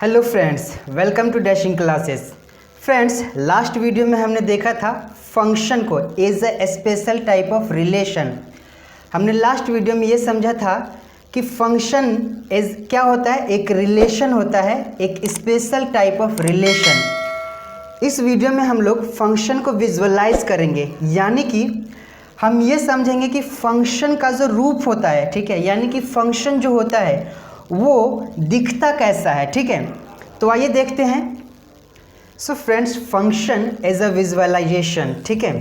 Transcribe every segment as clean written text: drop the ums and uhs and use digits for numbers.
Hello friends, welcome to dashing classes. Friends, last video में हमने देखा था फंक्शन को as a special type of relation. हमने लास्ट वीडियो में ये समझा था कि फंक्शन एज क्या होता है, एक रिलेशन होता है, एक स्पेशल टाइप ऑफ रिलेशन। इस वीडियो में हम लोग फंक्शन को विजुअलाइज करेंगे, यानी कि हम ये समझेंगे कि फंक्शन का जो रूप होता है, ठीक है, यानी कि फंक्शन जो होता है वो दिखता कैसा है। ठीक है, तो आइए देखते हैं। So friends, function as a visualization, ठीक है,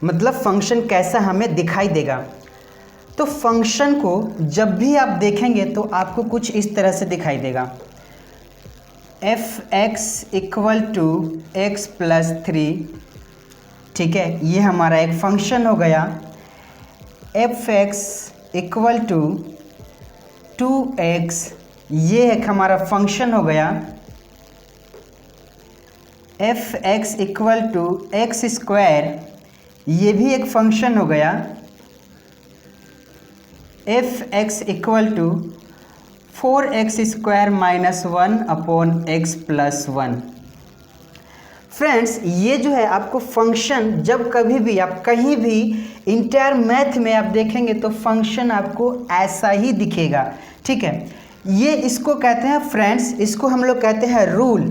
मतलब फंक्शन कैसा हमें दिखाई देगा। तो फंक्शन को जब भी आप देखेंगे तो आपको कुछ इस तरह से दिखाई देगा। F x equal to x plus 3, ठीक है, ये हमारा एक फंक्शन हो गया। F x equal to 2x, ये एक हमारा फंक्शन हो गया। F x equal to x square, ये भी एक फंक्शन हो गया। F x equal to 4x square minus 1 upon x plus 1। Friends, ये जो है आपको फंक्शन, जब कभी भी आप कहीं भी इंटायर मैथ में आप देखेंगे तो फंक्शन आपको ऐसा ही दिखेगा। ठीक है, ये इसको कहते हैं फ्रेंड्स, इसको हम लोग कहते हैं रूल।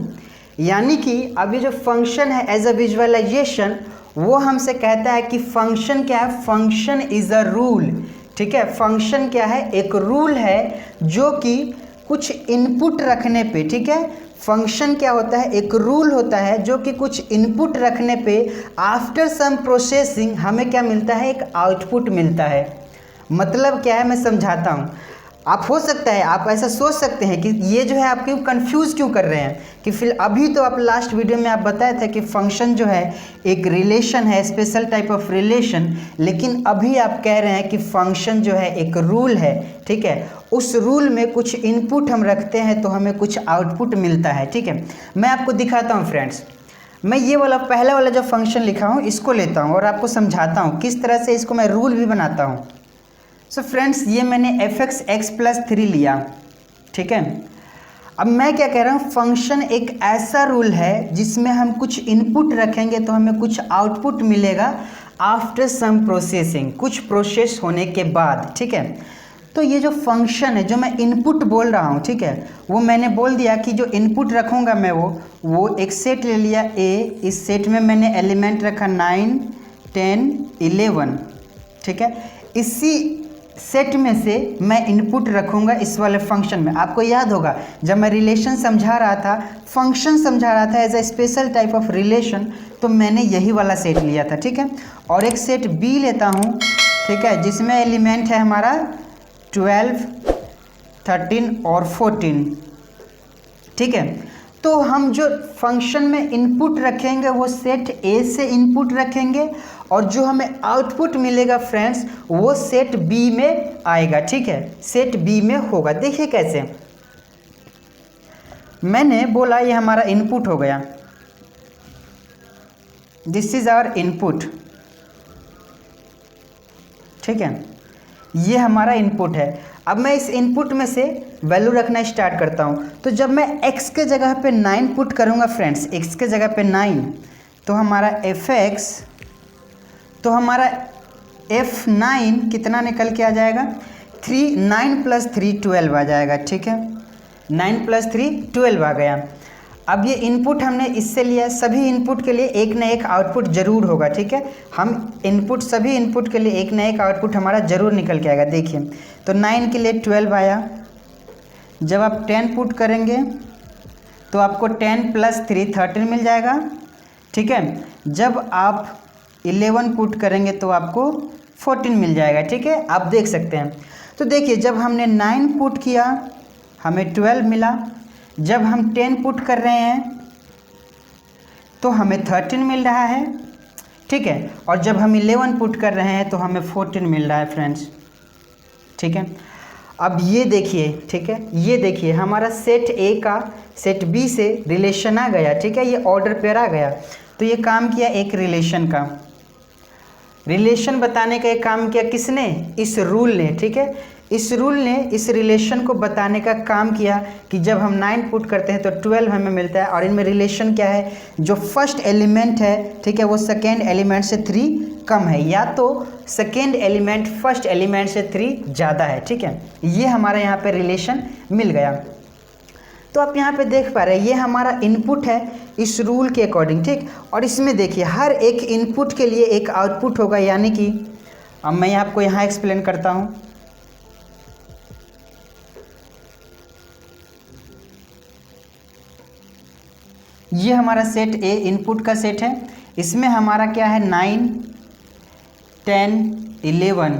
यानी कि अभी जो फंक्शन है एज अ विजुअलाइजेशन, वो हमसे कहता है कि फंक्शन क्या है, फंक्शन इज अ रूल। ठीक है, फंक्शन क्या है, एक रूल है जो कि कुछ इनपुट रखने पे, ठीक है, फंक्शन क्या होता है, एक रूल होता है जो कि कुछ इनपुट रखने पे आफ्टर सम प्रोसेसिंग हमें क्या मिलता है, एक आउटपुट मिलता है। मतलब क्या है, मैं समझाता हूँ। आप हो सकता है आप ऐसा सोच सकते हैं कि ये जो है आप क्यों कंफ्यूज क्यों कर रहे हैं, कि फिर अभी तो आप लास्ट वीडियो में आप बताए थे कि फंक्शन जो है एक रिलेशन है, स्पेशल टाइप ऑफ रिलेशन, लेकिन अभी आप कह रहे हैं कि फंक्शन जो है एक रूल है। ठीक है, उस रूल में कुछ इनपुट हम रखते हैं तो हमें कुछ आउटपुट मिलता है। ठीक है, मैं आपको दिखाता हूँ फ्रेंड्स। मैं ये वाला पहला वाला जो फंक्शन लिखा हूँ इसको लेता हूँ और आपको समझाता हूँ किस तरह से इसको मैं रूल भी बनाता हूँ। सो फ्रेंड्स, ये मैंने एफ एक्स एक्स प्लस 3 लिया। ठीक है, अब मैं क्या कह रहा हूँ, फंक्शन एक ऐसा रूल है जिसमें हम कुछ इनपुट रखेंगे तो हमें कुछ आउटपुट मिलेगा आफ्टर सम प्रोसेसिंग, कुछ प्रोसेस होने के बाद। ठीक है, तो ये जो फंक्शन है, जो मैं इनपुट बोल रहा हूँ, ठीक है, वो मैंने बोल दिया कि जो इनपुट रखूँगा मैं वो एक सेट ले लिया ए। इस सेट में मैंने एलिमेंट रखा 9, 10, 11। ठीक है, इसी सेट में से मैं इनपुट रखूँगा इस वाले फंक्शन में। आपको याद होगा जब मैं रिलेशन समझा रहा था, फंक्शन समझा रहा था as a special type of relation, तो मैंने यही वाला सेट लिया था। ठीक है, और एक सेट बी लेता हूँ, ठीक है, जिसमें एलिमेंट है हमारा 12, 13 और 14। ठीक है, तो हम जो फंक्शन में इनपुट रखेंगे वो सेट ए से इनपुट रखेंगे और जो हमें आउटपुट मिलेगा फ्रेंड्स वो सेट बी में आएगा। ठीक है, सेट बी में होगा। देखिए कैसे, मैंने बोला ये हमारा इनपुट हो गया, दिस इज आवर इनपुट। ठीक है, ये हमारा इनपुट है। अब मैं इस इनपुट में से वैल्यू रखना स्टार्ट करता हूँ। तो जब मैं x के जगह पे 9 पुट करूँगा फ्रेंड्स, x के जगह पे 9, तो हमारा एफ एक्स, तो हमारा f9 कितना निकल के आ जाएगा, 3, 9 प्लस 3 12 आ जाएगा। ठीक है, 9 प्लस 3 12 आ गया। अब ये इनपुट हमने इससे लिया, सभी इनपुट के लिए एक ना एक आउटपुट जरूर होगा। ठीक है, हम इनपुट, सभी इनपुट के लिए एक ना एक आउटपुट हमारा जरूर निकल के आएगा। देखिए, तो 9 के लिए 12 आया। जब आप 10 पुट करेंगे तो आपको 10 प्लस 3 13 मिल जाएगा। ठीक है, जब आप 11 पुट करेंगे तो आपको 14 मिल जाएगा। ठीक है, आप देख सकते हैं। तो देखिए, जब हमने 9 पुट किया हमें 12 मिला, जब हम 10 पुट कर रहे हैं तो हमें 13 मिल रहा है। ठीक है, और जब हम 11 पुट कर रहे हैं तो हमें 14 मिल रहा है फ्रेंड्स। ठीक है, अब ये देखिए, ठीक है, ये देखिए हमारा सेट ए का सेट बी से रिलेशन आ गया। ठीक है, ये ऑर्डर पेयर आ गया। तो ये काम किया एक रिलेशन का, रिलेशन बताने का एक काम किया किसने, इस रूल ने। ठीक है, इस रूल ने इस रिलेशन को बताने का काम किया कि जब हम 9 पुट करते हैं तो 12 हमें मिलता है। और इनमें रिलेशन क्या है, जो फर्स्ट एलिमेंट है, ठीक है, वो सेकेंड एलिमेंट से 3 कम है, या तो सेकेंड एलिमेंट फर्स्ट एलिमेंट से 3 ज़्यादा है। ठीक है, ये हमारा यहाँ पे रिलेशन मिल गया। तो आप यहाँ पे देख पा रहे हैं ये हमारा इनपुट है इस रूल के अकॉर्डिंग, ठीक। और इसमें देखिए हर एक इनपुट के लिए एक आउटपुट होगा, यानी कि अब मैं आपको यहाँ एक्सप्लेन करता हूँ। ये हमारा सेट ए इनपुट का सेट है, इसमें हमारा क्या है 9, 10, 11।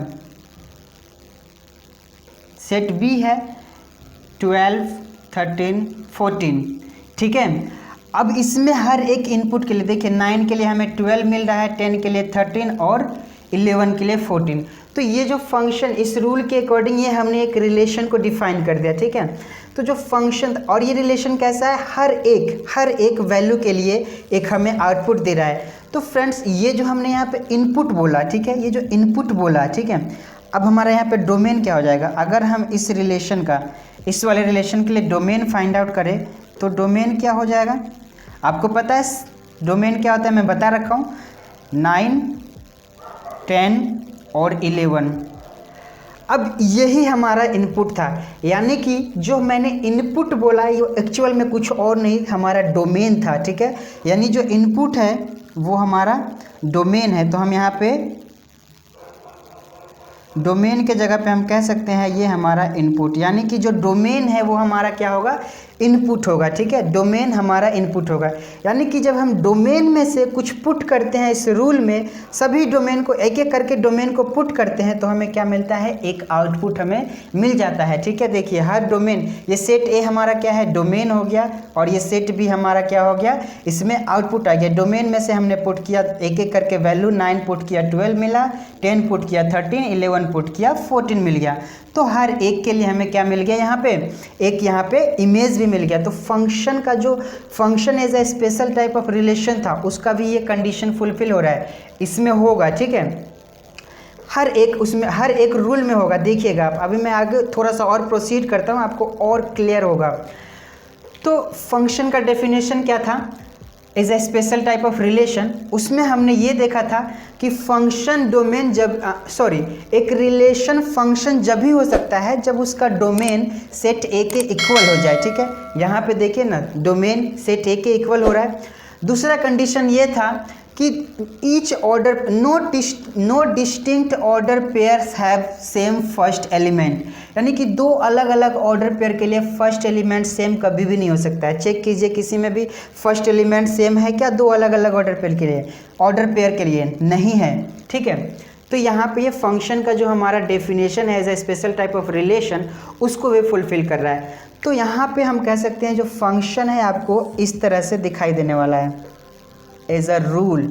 सेट बी है 12, 13, 14, ठीक है। अब इसमें हर एक इनपुट के लिए देखिए 9 के लिए हमें 12 मिल रहा है, 10 के लिए 13 और 11 के लिए 14। तो ये जो फंक्शन इस रूल के अकॉर्डिंग ये हमने एक रिलेशन को डिफाइन कर दिया, ठीक है। तो जो फंक्शन, और ये रिलेशन कैसा है, हर एक वैल्यू के लिए एक हमें आउटपुट दे रहा है। तो फ्रेंड्स ये जो हमने यहाँ पे इनपुट बोला, ठीक है, ये जो इनपुट बोला, ठीक है। अब हमारा यहाँ पे डोमेन क्या हो जाएगा, अगर हम इस रिलेशन का, इस वाले रिलेशन के लिए डोमेन फाइंड आउट करें तो डोमेन क्या हो जाएगा, आपको पता है डोमेन क्या होता है, मैं बता रखा हूँ 9, 10 और 11। अब यही हमारा इनपुट था, यानी कि जो मैंने इनपुट बोला ये एक्चुअल में कुछ और नहीं, हमारा डोमेन था, ठीक है। यानी जो इनपुट है वो हमारा डोमेन है। तो हम यहाँ पे डोमेन के जगह पे हम कह सकते हैं ये हमारा इनपुट, यानी कि जो डोमेन है वो हमारा क्या होगा, इनपुट होगा, ठीक है। डोमेन हमारा इनपुट होगा, यानी कि जब हम डोमेन में से कुछ पुट करते हैं इस रूल में, सभी डोमेन को एक एक करके डोमेन को पुट करते हैं तो हमें क्या मिलता है, एक आउटपुट हमें मिल जाता है, ठीक है। देखिए हर डोमेन, ये सेट ए हमारा क्या है, डोमेन हो गया, और ये सेट बी हमारा क्या हो गया, इसमें आउटपुट आ गया। डोमेन में से हमने पुट किया एक एक करके वैल्यू, 9 पुट किया 12 मिला, 10 पुट किया 13, 11 पुट किया 14 मिल गया। तो हर एक के लिए हमें क्या मिल गया, यहाँ पे एक यहाँ पे इमेज भी मिल गया। तो फंक्शन का जो function as a special type of relation था उसका भी ये कंडीशन फुलफिल हो रहा है, इसमें होगा, ठीक है। हर एक उसमें हर एक रूल में होगा, देखिएगा आप। अभी मैं आगे थोड़ा सा और प्रोसीड करता हूँ, आपको और क्लियर होगा। तो फंक्शन का डेफिनेशन क्या था, is a special type of relation. उसमें हमने ये देखा था कि फंक्शन डोमेन जब एक रिलेशन फंक्शन जब भी हो सकता है जब उसका डोमेन सेट ए के इक्वल हो जाए, ठीक है। यहाँ पे देखिए ना, डोमेन सेट ए के इक्वल हो रहा है। दूसरा कंडीशन ये था कि each order no distinct order pairs have same first element, यानी कि दो अलग अलग ऑर्डर पेयर के लिए फर्स्ट एलिमेंट सेम कभी भी नहीं हो सकता है। चेक कीजिए किसी में भी फर्स्ट एलिमेंट सेम है क्या, दो अलग अलग ऑर्डर पेयर के लिए नहीं है, ठीक है। तो यहाँ पे ये फंक्शन का जो हमारा डेफिनेशन है as a special type of relation, उसको वे फुलफिल कर रहा है। तो यहाँ पे हम कह सकते हैं जो फंक्शन है आपको इस तरह से दिखाई देने वाला है एज अ रूल,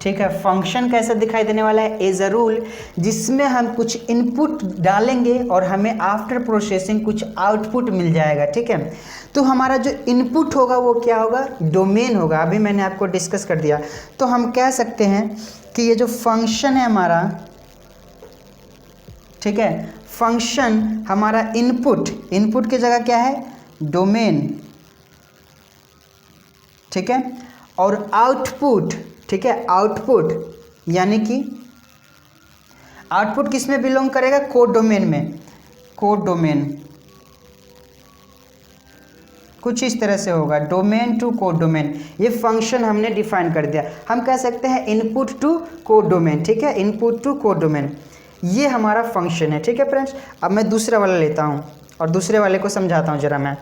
ठीक है। फंक्शन कैसा दिखाई देने वाला है, एज अ रूल, जिसमें हम कुछ इनपुट डालेंगे और हमें आफ्टर प्रोसेसिंग कुछ आउटपुट मिल जाएगा, ठीक है। तो हमारा जो इनपुट होगा वो क्या होगा, डोमेन होगा। अभी मैंने आपको डिस्कस कर दिया। तो हम कह सकते हैं कि ये जो फंक्शन है हमारा, ठीक है, फंक्शन हमारा इनपुट की जगह क्या है, डोमेन, ठीक है। और आउटपुट, ठीक है, आउटपुट यानी कि आउटपुट किस में बिलोंग करेगा, कोड डोमेन में। कोड डोमेन कुछ इस तरह से होगा, डोमेन टू कोड डोमेन। ये फंक्शन हमने डिफाइन कर दिया। हम कह सकते हैं इनपुट टू कोड डोमेन, ठीक है, इनपुट टू कोड डोमेन, ये हमारा फंक्शन है, ठीक है फ्रेंड्स। अब मैं दूसरा वाला लेता हूँ और दूसरे वाले को समझाता हूँ जरा मैं।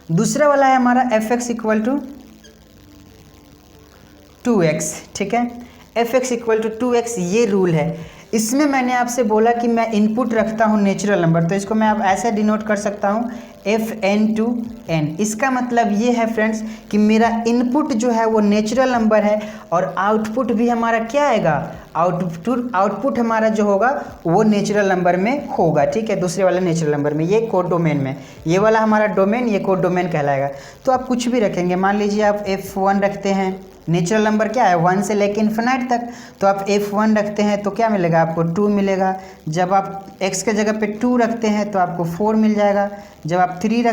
दूसरा वाला है हमारा fx इक्वल टू 2x, ठीक है। fx इक्वल टू 2x ये रूल है। इसमें मैंने आपसे बोला कि मैं इनपुट रखता हूँ नेचुरल नंबर, तो इसको मैं अब ऐसे डिनोट कर सकता हूँ Fn/n। इसका मतलब ये है फ्रेंड्स कि मेरा इनपुट जो है वो नेचुरल नंबर है और आउटपुट भी हमारा क्या आएगा, आउटपुट हमारा जो होगा वो नेचुरल नंबर में होगा। ठीक है, दूसरे वाले नेचुरल नंबर में, ये कोड डोमेन में, ये वाला हमारा डोमेन, ये कोड डोमेन कहलाएगा। तो आप कुछ भी रखेंगे, मान लीजिए आप F1 रखते हैं, नेचुरल नंबर क्या है 1 से लेकर इन्फिनाइट तक, तो आप F1 रखते हैं तो क्या मिलेगा आपको 2 मिलेगा। जब आप x के जगह पे 2 रखते हैं तो आपको 4 मिल जाएगा। जब आप 3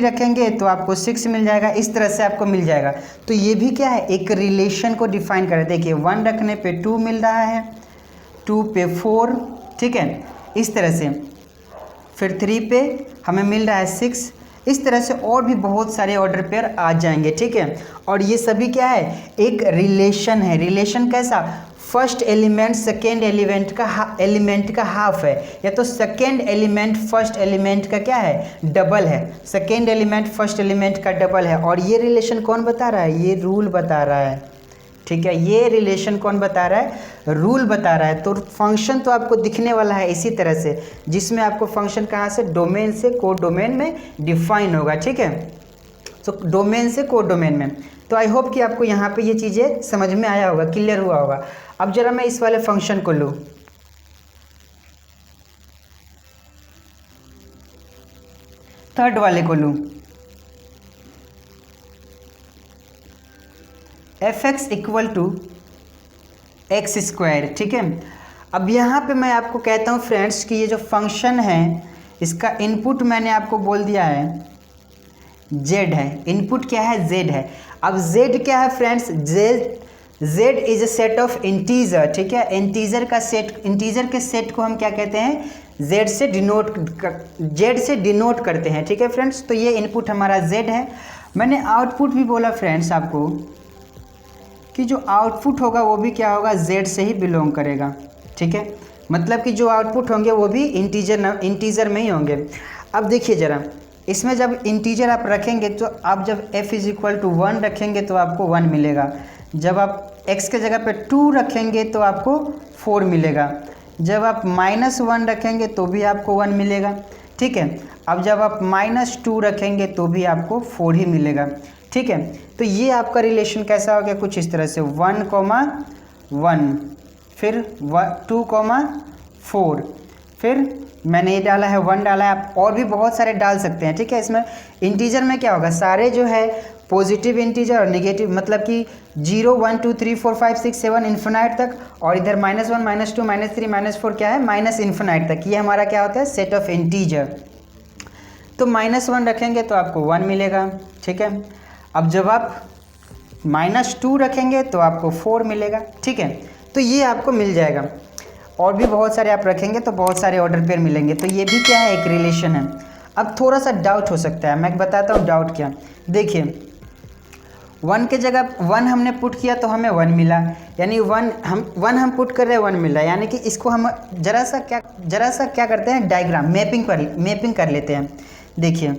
रखेंगे, तो आपको 6 मिल जाएगा। इस तरह से आपको मिल जाएगा। तो ये भी क्या है, एक रिलेशन को डिफाइन कर, देखिए 1 रखने पे 2 मिल रहा है, 2 पे 4, ठीक है, इस तरह से, फिर 3 पे हमें मिल रहा है 6। इस तरह से और भी बहुत सारे ऑर्डर पेयर आ जाएंगे। ठीक है, और ये सभी क्या है, एक रिलेशन है। रिलेशन कैसा, फर्स्ट एलिमेंट सेकेंड एलिमेंट का हाफ है, या तो सेकेंड एलिमेंट फर्स्ट एलिमेंट का क्या है, डबल है। सेकेंड एलिमेंट फर्स्ट एलिमेंट का डबल है। और ये रिलेशन कौन बता रहा है, ये रूल बता रहा है। ठीक है, ये रिलेशन कौन बता रहा है, रूल बता रहा है। तो फंक्शन तो आपको दिखने वाला है इसी तरह से, जिसमें आपको फंक्शन कहाँ से, डोमेन से कोड डोमेन में डिफाइन होगा। ठीक है, तो डोमेन से कोड डोमेन में। तो आई होप कि आपको यहाँ पे ये चीज़ें समझ में आया होगा, क्लियर हुआ होगा। अब जरा मैं इस वाले फंक्शन को लूँ, थर्ड वाले को लूँ, fx = x²। ठीक है, अब यहाँ पे मैं आपको कहता हूँ फ्रेंड्स कि ये जो फंक्शन है इसका इनपुट मैंने आपको बोल दिया है z है। इनपुट क्या है, z है। अब z क्या है friends, z is a set of integer. ठीक है, इंटीजर का सेट, इंटीजर के सेट को हम क्या कहते हैं, z से डिनोट करते हैं। ठीक है फ्रेंड्स, तो ये इनपुट हमारा z है। मैंने आउटपुट भी बोला फ्रेंड्स आपको कि जो आउटपुट होगा वो भी क्या होगा, z से ही बिलोंग करेगा। ठीक है, मतलब कि जो आउटपुट होंगे वो भी इंटीजर में ही होंगे। अब देखिए ज़रा, इसमें जब इंटीजर आप रखेंगे तो आप जब f = 1 रखेंगे तो आपको 1 मिलेगा। जब आप x के जगह पे 2 रखेंगे तो आपको 4 मिलेगा। जब आप -1 रखेंगे तो भी आपको 1 मिलेगा। ठीक है, अब जब आप -2 रखेंगे तो भी आपको 4 ही मिलेगा। ठीक है, तो ये आपका रिलेशन कैसा हो गया, कुछ इस तरह से 1,1, फिर 2,4, फिर मैंने ये डाला है 1 डाला है। आप और भी बहुत सारे डाल सकते हैं। ठीक है, इसमें इंटीजर में क्या होगा, सारे जो है पॉजिटिव इंटीजर और नेगेटिव, मतलब कि 0, 1, 2, 3, 4, 5, 6, 7 इन्फिनाइट तक, और इधर -1, -2, -3, -4 क्या है, माइनस इन्फिनाइट तक। ये हमारा क्या होता है, सेट ऑफ इंटीजर। तो -1 रखेंगे तो आपको 1 मिलेगा। ठीक है, अब जब आप -2 रखेंगे तो आपको 4 मिलेगा। ठीक है, तो ये आपको मिल जाएगा। और भी बहुत सारे आप रखेंगे तो बहुत सारे ऑर्डर पेयर मिलेंगे। तो ये भी क्या है, एक रिलेशन है। अब थोड़ा सा डाउट हो सकता है, मैं बताता हूँ डाउट क्या। देखिए 1 के जगह 1 हमने पुट किया तो हमें 1 मिला, यानी 1 हम पुट कर रहे हैं 1 मिला, यानी कि इसको हम जरा सा क्या करते हैं, डायग्राम मैपिंग कर लेते हैं। देखिए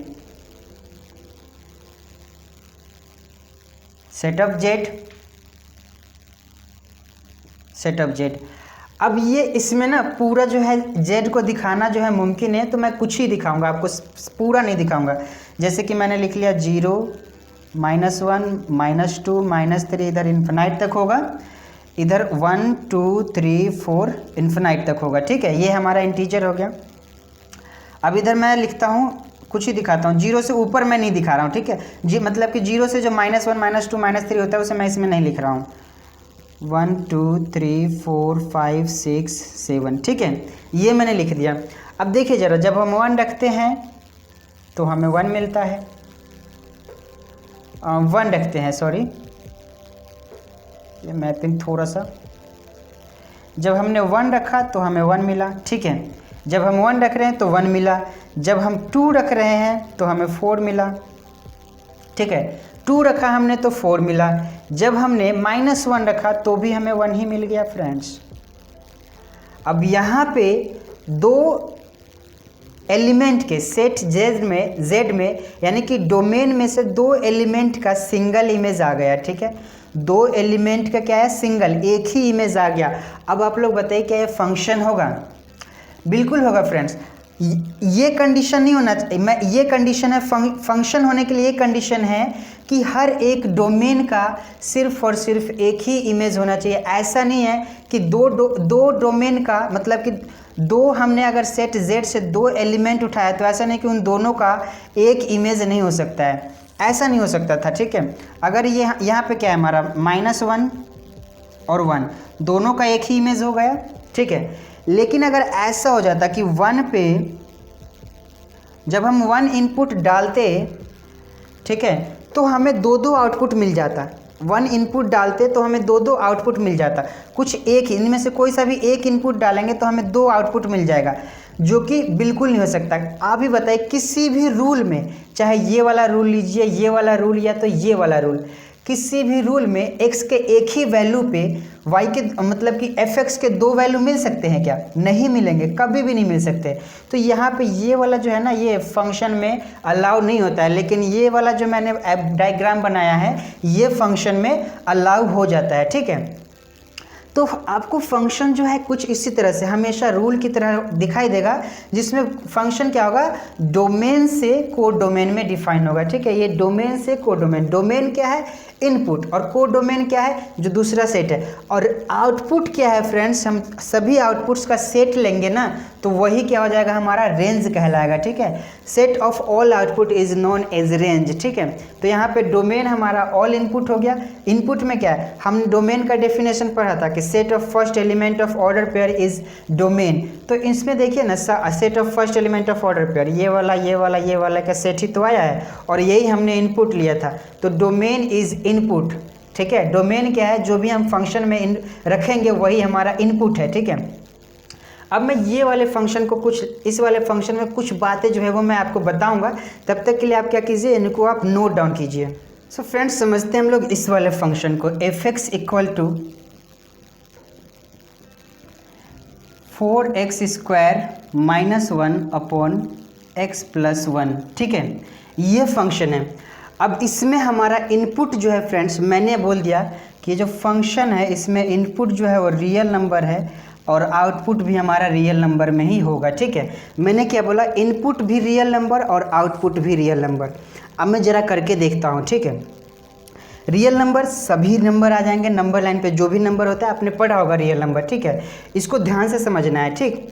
सेट ऑफ z। अब ये इसमें ना पूरा जो है z को दिखाना जो है मुमकिन है, तो मैं कुछ ही दिखाऊंगा आपको, पूरा नहीं दिखाऊंगा। जैसे कि मैंने लिख लिया 0, -1, -2, -3, इधर इन्फिनाइट तक होगा, इधर 1, 2, 3, 4 इन्फिनाइट तक होगा। ठीक है, ये हमारा इंटीजर हो गया। अब इधर मैं लिखता हूँ, कुछ ही दिखाता हूँ, 0 से ऊपर मैं नहीं दिखा रहा हूँ। ठीक है जी, मतलब कि 0 से जो -1, -2, -3 होता है उसे मैं इसमें नहीं लिख रहा हूँ। 1, 2, 3, 4, 5, 6, 7। ठीक है, ये मैंने लिख दिया। अब देखिए ज़रा, जब हम 1 रखते हैं तो हमें 1 मिलता है, 1 रखते हैं, सॉरी ये मैपिंग थोड़ा सा, जब हमने 1 रखा तो हमें 1 मिला। ठीक है, जब हम 1 रख रहे हैं तो 1 मिला, जब हम 2 रख रहे हैं तो हमें 4 मिला। ठीक है, 2 रखा हमने तो 4 मिला, जब हमने -1 रखा तो भी हमें 1 ही मिल गया फ्रेंड्स। अब यहाँ पे 2 एलिमेंट के सेट z में यानी कि डोमेन में से 2 एलिमेंट का सिंगल इमेज आ गया। ठीक है, 2 एलिमेंट का क्या है, सिंगल, एक ही इमेज आ गया। अब आप लोग बताइए क्या ये फंक्शन होगा, बिल्कुल होगा फ्रेंड्स। ये कंडीशन नहीं होना चाहिए, मैं ये कंडीशन है फंक्शन होने के लिए, ये कंडीशन है कि हर एक डोमेन का सिर्फ और सिर्फ एक ही इमेज होना चाहिए। ऐसा नहीं है कि दो डोमेन का मतलब कि दो, हमने अगर सेट Z से दो एलिमेंट उठाया तो ऐसा नहीं कि उन दोनों का एक इमेज नहीं हो सकता है, ऐसा नहीं हो सकता था। ठीक है, अगर ये यहाँ पे क्या है हमारा -1 और 1 दोनों का एक ही इमेज हो गया। ठीक है, लेकिन अगर ऐसा हो जाता कि 1 पे जब हम 1 इनपुट डालते, ठीक है, तो हमें दो आउटपुट मिल जाता। 1 इनपुट डालते तो हमें दो आउटपुट मिल जाता। कुछ एक इनमें से कोई सा भी एक इनपुट डालेंगे तो हमें 2 आउटपुट मिल जाएगा, जो कि बिल्कुल नहीं हो सकता। आप ही बताइए, किसी भी रूल में, चाहे ये वाला रूल लीजिए, ये वाला रूल या तो ये वाला रूल, किसी भी रूल में x के एक ही वैल्यू पे y के मतलब कि fx के 2 वैल्यू मिल सकते हैं क्या? नहीं मिलेंगे, कभी भी नहीं मिल सकते। तो यहाँ पे ये वाला जो है ना, ये फंक्शन में अलाउ नहीं होता है, लेकिन ये वाला जो मैंने डायग्राम बनाया है ये फंक्शन में अलाउ हो जाता है। ठीक है, तो आपको फंक्शन जो है कुछ इसी तरह से हमेशा रूल की तरह दिखाई देगा, जिसमें फंक्शन क्या होगा, डोमेन से को डोमेन में डिफाइन होगा। ठीक है, ये डोमेन से को डोमेन, डोमेन क्या है, इनपुट, और को डोमेन क्या है, जो दूसरा सेट है। और आउटपुट क्या है फ्रेंड्स, हम सभी आउटपुट्स का सेट लेंगे ना, तो वही क्या हो जाएगा, हमारा रेंज कहलाएगा। ठीक है, set of all output is known as range. ठीक है, तो यहाँ पे डोमेन हमारा ऑल इनपुट हो गया। इनपुट में क्या है, हम डोमेन का डेफिनेशन पढ़ा था कि set of first element of order pair is domain. तो इसमें देखिए ना, set of first element of order pair, ये वाला ये वाला ये वाला का सेट ही तो आया है, और यही हमने इनपुट लिया था। तो डोमेन इज इनपुट। ठीक है, डोमेन क्या है, जो भी हम फंक्शन में रखेंगे वही हमारा इनपुट है। ठीक है, अब मैं ये वाले फंक्शन को इस वाले फंक्शन में कुछ बातें जो है वो मैं आपको बताऊंगा, तब तक के लिए आप क्या कीजिए, इनको आप नोट डाउन कीजिए। सो फ्रेंड्स, समझते हैं हम लोग इस वाले फंक्शन को, fx equal to 4x² -1 upon x + 1। ठीक है, ये फंक्शन है। अब इसमें हमारा इनपुट जो है फ्रेंड्स, मैंने बोल दिया कि जो फंक्शन है इसमें इनपुट जो है वो रियल नंबर है और आउटपुट भी हमारा रियल नंबर में ही होगा। ठीक है, मैंने क्या बोला, इनपुट भी रियल नंबर और आउटपुट भी रियल नंबर। अब मैं ज़रा करके देखता हूँ। ठीक है, रियल नंबर सभी नंबर आ जाएंगे, नंबर लाइन पे जो भी नंबर होता है आपने पढ़ा होगा रियल नंबर। ठीक है, इसको ध्यान से समझना है। ठीक,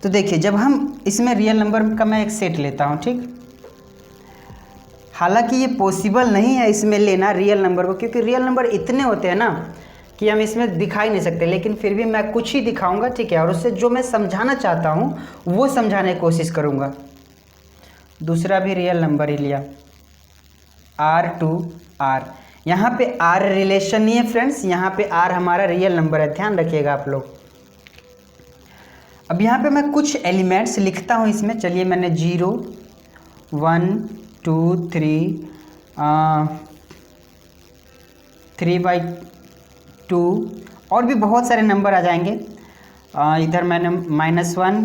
तो देखिए, जब हम इसमें रियल नंबर का मैं एक सेट लेता हूँ, ठीक, हालांकि ये पॉसिबल नहीं है इसमें लेना रियल नंबर को, क्योंकि रियल नंबर इतने होते हैं ना कि हम इसमें दिखा ही नहीं सकते, लेकिन फिर भी मैं कुछ ही दिखाऊंगा। ठीक है, और उससे जो मैं समझाना चाहता हूँ वो समझाने की कोशिश करूँगा। दूसरा भी रियल नंबर ही लिया, R R, यहाँ पे R रिलेशन नहीं है फ्रेंड्स, यहाँ पे R हमारा रियल नंबर है, ध्यान रखिएगा आप लोग। अब यहाँ पे मैं कुछ एलिमेंट्स लिखता हूँ इसमें। चलिए, मैंने 0 1 2 3 3/2 और भी बहुत सारे नंबर आ जाएंगे। इधर मैंने -1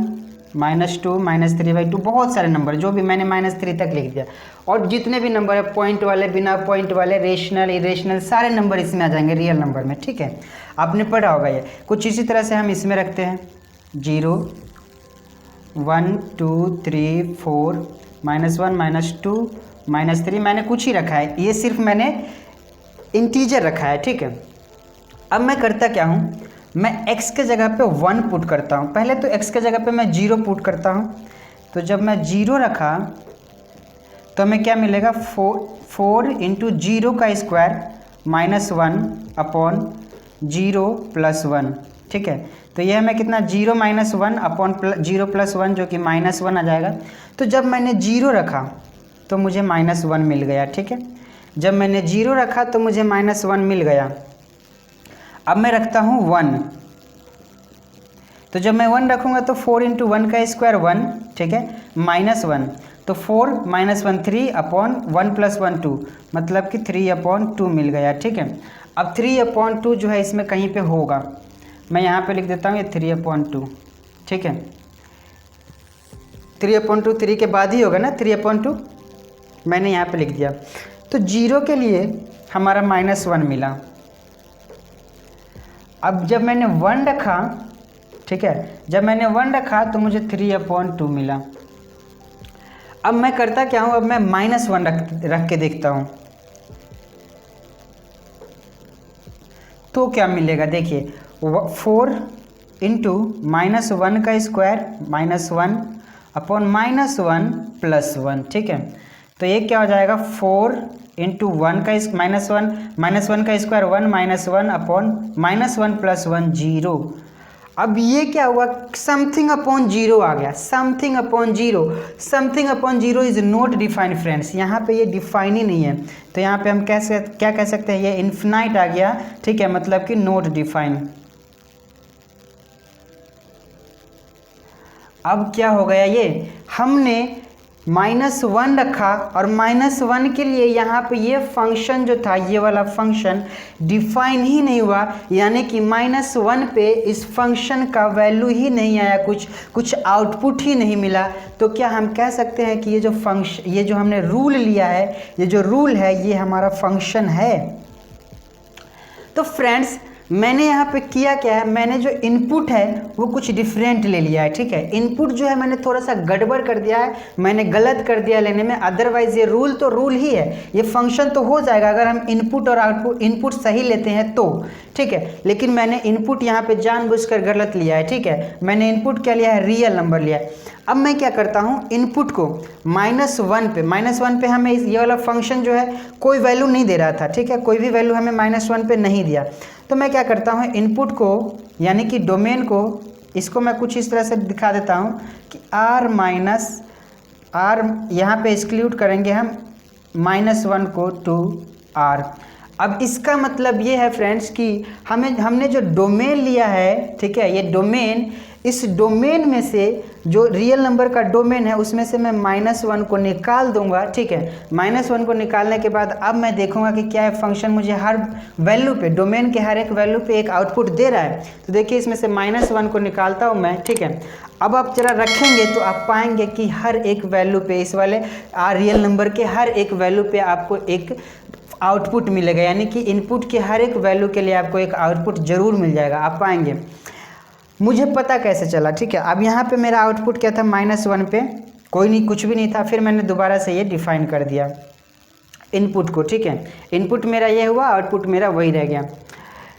-2 -3/2 बहुत सारे नंबर, जो भी मैंने -3 तक लिख दिया। और जितने भी नंबर है, पॉइंट वाले, बिना पॉइंट वाले, रेशनल, इरेशनल, सारे नंबर इसमें आ जाएंगे रियल नंबर में। ठीक है, आपने पढ़ा होगा ये। कुछ इसी तरह से हम इसमें रखते हैं 0 1 2 3 4 -1 -2 -3, मैंने कुछ ही रखा है, ये सिर्फ मैंने इंटीजर रखा है। ठीक है, अब मैं करता क्या हूँ, मैं x के जगह पे 1 पुट करता हूँ। पहले तो x के जगह पे मैं 0 पुट करता हूँ। तो जब मैं 0 रखा तो हमें क्या मिलेगा, 4 × 0 का स्क्वायर -1 अपॉन 0 + 1। ठीक है, तो यह हमें कितना, 0 - 1 अपॉन 0 + 1, जो कि -1 आ जाएगा। तो जब मैंने 0 रखा तो मुझे -1 मिल गया। ठीक है, जब मैंने 0 रखा तो मुझे -1 मिल गया। अब मैं रखता हूँ 1, तो जब मैं 1 रखूँगा तो 4 × 1 का स्क्वायर 1। ठीक है, -1, तो 4 - 1 3 अपॉन 1 + 1 2, मतलब कि 3/2 मिल गया। ठीक है, अब 3/2 जो है इसमें कहीं पे होगा, मैं यहाँ पे लिख देता हूँ ये 3/2। ठीक है, 3/2 3 के बाद ही होगा ना, 3/2 मैंने यहाँ पे लिख दिया। तो 0 के लिए हमारा -1 मिला। अब जब मैंने 1 रखा, ठीक है। जब मैंने 1 रखा तो मुझे 3/2 मिला। अब मैं करता क्या हूँ, अब मैं -1 रख के देखता हूँ तो क्या मिलेगा। देखिए 4 इंटू -1 का स्क्वायर -1/-1 + 1, ठीक है। तो ये क्या हो जाएगा, 4 इंटू 1 का -1 का स्क्वायर 1 -1/-1 + 1 0। अब ये क्या हुआ, समथिंग अपॉन जीरो आ गया, something upon zero is not defined friends. यहाँ पे ये डिफाइन ही नहीं है, तो यहाँ पे हम क्या कह सकते हैं, ये इन्फिनाइट आ गया, ठीक है, मतलब कि नॉट डिफाइंड। अब क्या हो गया, ये हमने -1 रखा और -1 के लिए यहाँ पे ये फंक्शन जो था, ये वाला फंक्शन डिफाइन ही नहीं हुआ, यानी कि -1 पे इस फंक्शन का वैल्यू ही नहीं आया, कुछ आउटपुट ही नहीं मिला। तो क्या हम कह सकते हैं कि ये जो हमने रूल लिया है, ये जो रूल है, ये हमारा फंक्शन है। तो फ्रेंड्स मैंने यहाँ पे किया क्या है, मैंने जो इनपुट है वो कुछ डिफरेंट ले लिया है, ठीक है। इनपुट जो है मैंने थोड़ा सा गड़बड़ कर दिया है, मैंने गलत कर दिया लेने में, अदरवाइज ये रूल तो रूल ही है, ये फंक्शन तो हो जाएगा अगर हम इनपुट और आउटपुट इनपुट सही लेते हैं तो, ठीक है। लेकिन मैंने इनपुट यहाँ पे जानबूझकर गलत लिया है, ठीक है। मैंने इनपुट क्या लिया है, रियल नंबर लिया है। अब मैं क्या करता हूँ, इनपुट को -1 पे हमें ये वाला फंक्शन जो है कोई वैल्यू नहीं दे रहा था, ठीक है, कोई भी वैल्यू हमें -1 पे नहीं दिया। तो मैं क्या करता हूँ, इनपुट को यानी कि डोमेन को, इसको मैं कुछ इस तरह से दिखा देता हूँ कि r यहाँ पे एक्सक्लूड करेंगे हम -1 को टू r। अब इसका मतलब ये है फ्रेंड्स कि हमने जो डोमेन लिया है, ठीक है, ये डोमेन, इस डोमेन में से जो रियल नंबर का डोमेन है उसमें से मैं -1 को निकाल दूंगा, ठीक है। -1 को निकालने के बाद अब मैं देखूंगा कि क्या है फंक्शन मुझे हर वैल्यू पे, डोमेन के हर एक वैल्यू पे एक आउटपुट दे रहा है। तो देखिए इसमें से -1 को निकालता हूँ मैं, ठीक है। अब आप जरा रखेंगे तो आप पाएंगे कि हर एक वैल्यू पे, इस वाले रियल नंबर के हर एक वैल्यू पे आपको एक आउटपुट मिलेगा, यानी कि इनपुट के हर एक वैल्यू के लिए आपको एक आउटपुट जरूर मिल जाएगा, आप पाएंगे। मुझे पता कैसे चला, ठीक है। अब यहाँ पे मेरा आउटपुट क्या था, -1 पे कोई नहीं, कुछ भी नहीं था। फिर मैंने दोबारा से ये डिफाइन कर दिया इनपुट को, ठीक है। इनपुट मेरा ये हुआ, आउटपुट मेरा वही रह गया,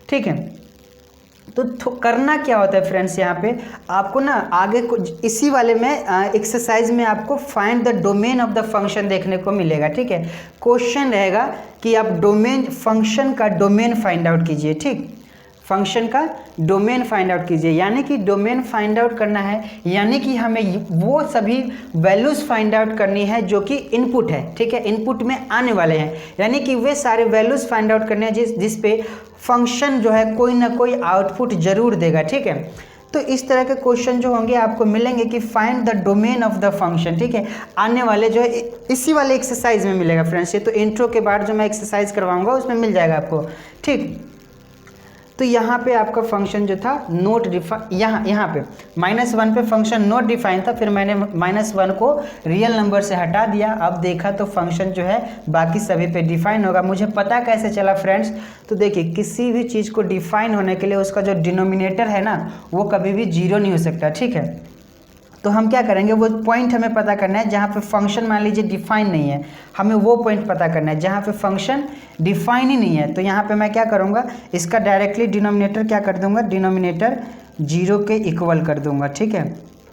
ठीक है। तो करना क्या होता है फ्रेंड्स, यहाँ पे आपको ना आगे इसी वाले में एक्सरसाइज में आपको find the domain of the function देखने को मिलेगा, ठीक है। क्वेश्चन रहेगा कि आप फंक्शन का डोमेन फाइंड आउट कीजिए, ठीक, फंक्शन का डोमेन फाइंड आउट कीजिए। यानी कि डोमेन फाइंड आउट करना है, यानी कि हमें वो सभी वैल्यूज़ फाइंड आउट करनी है जो कि इनपुट है, ठीक है, इनपुट में आने वाले हैं, यानी कि वे सारे वैल्यूज़ फाइंड आउट करने हैं जिस पे फंक्शन जो है कोई ना कोई आउटपुट जरूर देगा, ठीक है। तो इस तरह के क्वेश्चन जो होंगे आपको मिलेंगे कि find the domain of the function, ठीक है। आने वाले जो है इसी वाले एक्सरसाइज में मिलेगा फ्रेंड्स, ये तो इंट्रो के बाद जो मैं एक्सरसाइज करवाऊंगा उसमें मिल जाएगा आपको, ठीक। तो यहाँ पे आपका फंक्शन जो था नॉट डिफाइन, यहाँ पे -1 पे फंक्शन नॉट डिफाइन था, फिर मैंने -1 को रियल नंबर से हटा दिया। अब देखा तो फंक्शन जो है बाकी सभी पे डिफाइन होगा। मुझे पता कैसे चला फ्रेंड्स, तो देखिए किसी भी चीज़ को डिफाइन होने के लिए उसका जो डिनोमिनेटर है ना वो कभी भी 0 नहीं हो सकता, ठीक है। तो हम क्या करेंगे, वो पॉइंट हमें पता करना है जहाँ पे फंक्शन मान लीजिए डिफाइन नहीं है, हमें वो पॉइंट पता करना है जहाँ पे फंक्शन डिफाइन ही नहीं है। तो यहाँ पे मैं क्या करूँगा, इसका डायरेक्टली डिनोमिनेटर क्या कर दूँगा, डिनोमिनेटर 0 के इक्वल कर दूँगा, ठीक है।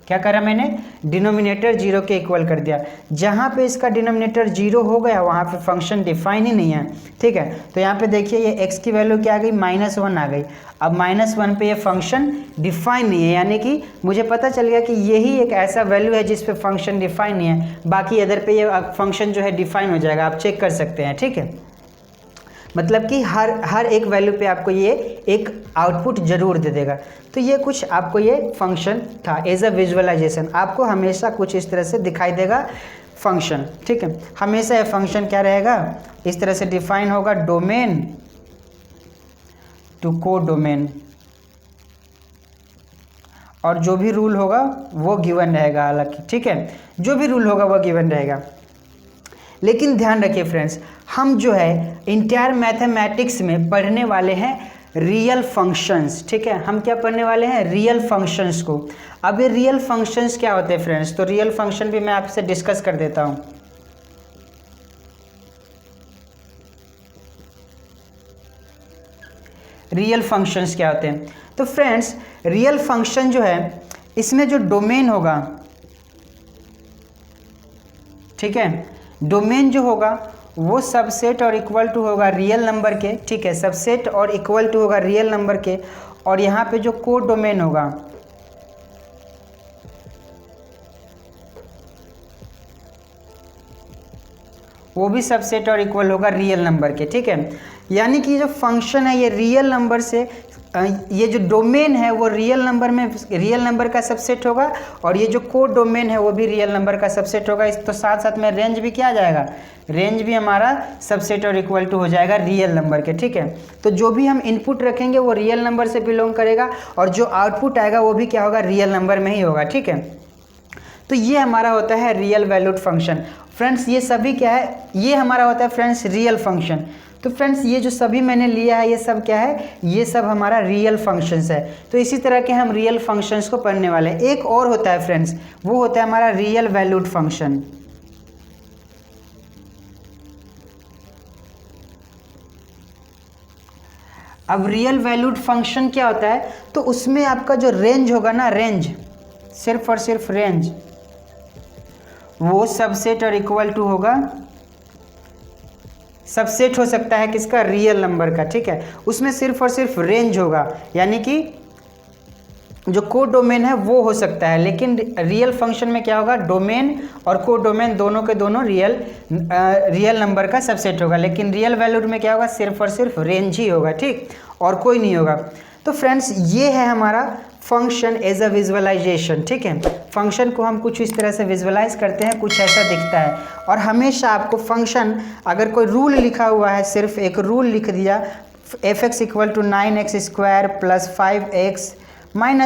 क्या करा मैंने, डिनोमिनेटर 0 के इक्वल कर दिया। जहाँ पे इसका डिनोमिनेटर 0 हो गया वहाँ पे फंक्शन डिफाइन ही नहीं है, ठीक है। तो यहाँ पे देखिए ये x की वैल्यू क्या आ गई, -1 आ गई। अब -1 पे ये फंक्शन डिफाइन नहीं है, यानी कि मुझे पता चल गया कि यही एक ऐसा वैल्यू है जिस पे फंक्शन डिफाइन नहीं है, बाकी अदर पे ये फंक्शन जो है डिफाइन हो जाएगा, आप चेक कर सकते हैं, ठीक है। मतलब कि हर एक वैल्यू पे आपको ये एक आउटपुट जरूर दे देगा। तो ये कुछ आपको ये फंक्शन था एज अ विजुअलाइजेशन, आपको हमेशा कुछ इस तरह से दिखाई देगा फंक्शन, ठीक है। हमेशा ये फंक्शन क्या रहेगा, इस तरह से डिफाइन होगा, डोमेन टू को डोमेन, और जो भी रूल होगा वो गिवन रहेगा, हालांकि, ठीक है, जो भी रूल होगा वो गिवन रहेगा। लेकिन ध्यान रखिए फ्रेंड्स, हम जो है इंटायर मैथमेटिक्स में पढ़ने वाले हैं रियल फंक्शंस। ठीक है, हम क्या पढ़ने वाले हैं, रियल फंक्शंस को। अब ये रियल फंक्शंस क्या होते हैं फ्रेंड्स, तो रियल फंक्शन भी मैं आपसे डिस्कस कर देता हूँ। रियल फंक्शंस क्या होते हैं, तो फ्रेंड्स रियल फंक्शन जो है इसमें जो डोमेन होगा, ठीक है, डोमेन जो होगा वो सबसेट और इक्वल टू होगा रियल नंबर के। ठीक है, सबसेट और इक्वल टू होगा रियल नंबर के, और यहाँ पे जो कोड डोमेन होगा वो भी सबसेट और इक्वल होगा रियल नंबर के। ठीक है, यानी कि जो फंक्शन है ये रियल नंबर से, ये जो डोमेन है वो रियल नंबर में रियल नंबर का सबसेट होगा, और ये जो कोड डोमेन है वो भी रियल नंबर का सबसेट होगा। इस तो साथ साथ में रेंज भी क्या आ जाएगा, रेंज भी हमारा सबसेट और इक्वल टू हो जाएगा रियल नंबर के। ठीक है, तो जो भी हम इनपुट रखेंगे वो रियल नंबर से बिलोंग करेगा, और जो आउटपुट आएगा वो भी क्या होगा, रियल नंबर में ही होगा। ठीक है, तो ये हमारा होता है रियल वैल्यूड फंक्शन। फ्रेंड्स ये सभी क्या है, ये हमारा होता है फ्रेंड्स रियल फंक्शन। तो फ्रेंड्स ये जो सभी मैंने लिया है ये सब क्या है, ये सब हमारा रियल फंक्शंस है। तो इसी तरह के हम रियल फंक्शंस को पढ़ने वाले हैं। एक और होता है फ्रेंड्स, वो होता है हमारा रियल वैल्यूड फंक्शन। अब रियल वैल्यूड फंक्शन क्या होता है, तो उसमें आपका जो रेंज होगा ना, रेंज, सिर्फ और सिर्फ रेंज, वो सबसेट और इक्वल टू होगा, सबसेट हो सकता है किसका, रियल नंबर का। ठीक है, उसमें सिर्फ और सिर्फ रेंज होगा, यानी कि जो कोड डोमेन है वो हो सकता है, लेकिन रियल फंक्शन में क्या होगा, डोमेन और कोड डोमेन दोनों के दोनों रियल नंबर का सबसेट होगा, लेकिन रियल वैल्यूड में क्या होगा, सिर्फ और सिर्फ रेंज ही होगा। ठीक, और कोई नहीं होगा। तो फ्रेंड्स ये है हमारा फंक्शन एज अ विजुअलाइजेशन। ठीक है, फंक्शन को हम कुछ इस तरह से विजुअलाइज करते हैं, कुछ ऐसा दिखता है। और हमेशा आपको फंक्शन, अगर कोई रूल लिखा हुआ है, सिर्फ एक रूल लिख दिया, f(x = 9x² + 5x -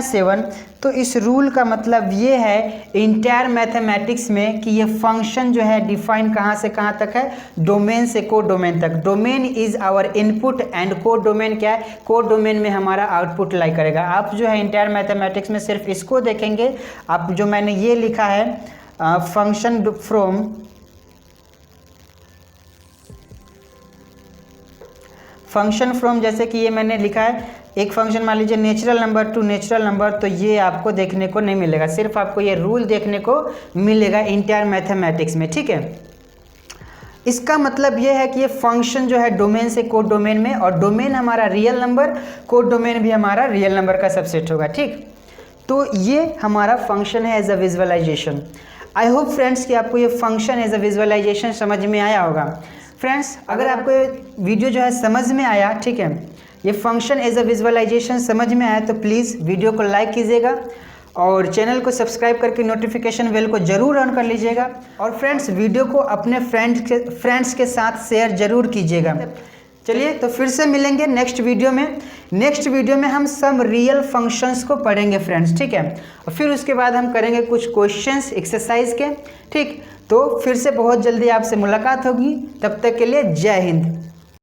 7, तो इस रूल का मतलब ये है इंटायर मैथमेटिक्स में कि ये फंक्शन जो है डिफाइन कहाँ से कहाँ तक है, डोमेन से कोड डोमेन तक। Domain is our input and codomain क्या है, कोड डोमेन में हमारा आउटपुट लाई करेगा। आप जो है इंटायर मैथमेटिक्स में सिर्फ इसको देखेंगे। आप जो मैंने ये लिखा है फंक्शन फ्रॉम, जैसे कि ये मैंने लिखा है एक फंक्शन, मान लीजिए natural number two natural number, तो ये आपको देखने को नहीं मिलेगा, सिर्फ आपको ये रूल देखने को मिलेगा इंटायर मैथमेटिक्स में। ठीक है, इसका मतलब ये है कि ये फंक्शन जो है डोमेन से कोड डोमेन में, और डोमेन हमारा रियल नंबर, कोड डोमेन भी हमारा रियल नंबर का सबसेट होगा। ठीक, तो ये हमारा फंक्शन है as a visualization. I hope friends कि आपको ये फंक्शन एज अ विजुअलाइजेशन समझ में आया होगा। फ्रेंड्स अगर आपको ये वीडियो जो है समझ में आया, ठीक है, ये फंक्शन एज अ विजुअलाइजेशन समझ में आया, तो प्लीज़ वीडियो को लाइक कीजिएगा और चैनल को सब्सक्राइब करके नोटिफिकेशन बेल को ज़रूर ऑन कर लीजिएगा। और फ्रेंड्स वीडियो को अपने फ्रेंड्स के साथ शेयर ज़रूर कीजिएगा। चलिए तो फिर से मिलेंगे नेक्स्ट वीडियो में। नेक्स्ट वीडियो में हम सब रियल फंक्शंस को पढ़ेंगे फ्रेंड्स। ठीक है, और फिर उसके बाद हम करेंगे कुछ क्वेश्चंस एक्सरसाइज के। ठीक, तो फिर से बहुत जल्दी आपसे मुलाकात होगी। तब तक के लिए जय हिंद।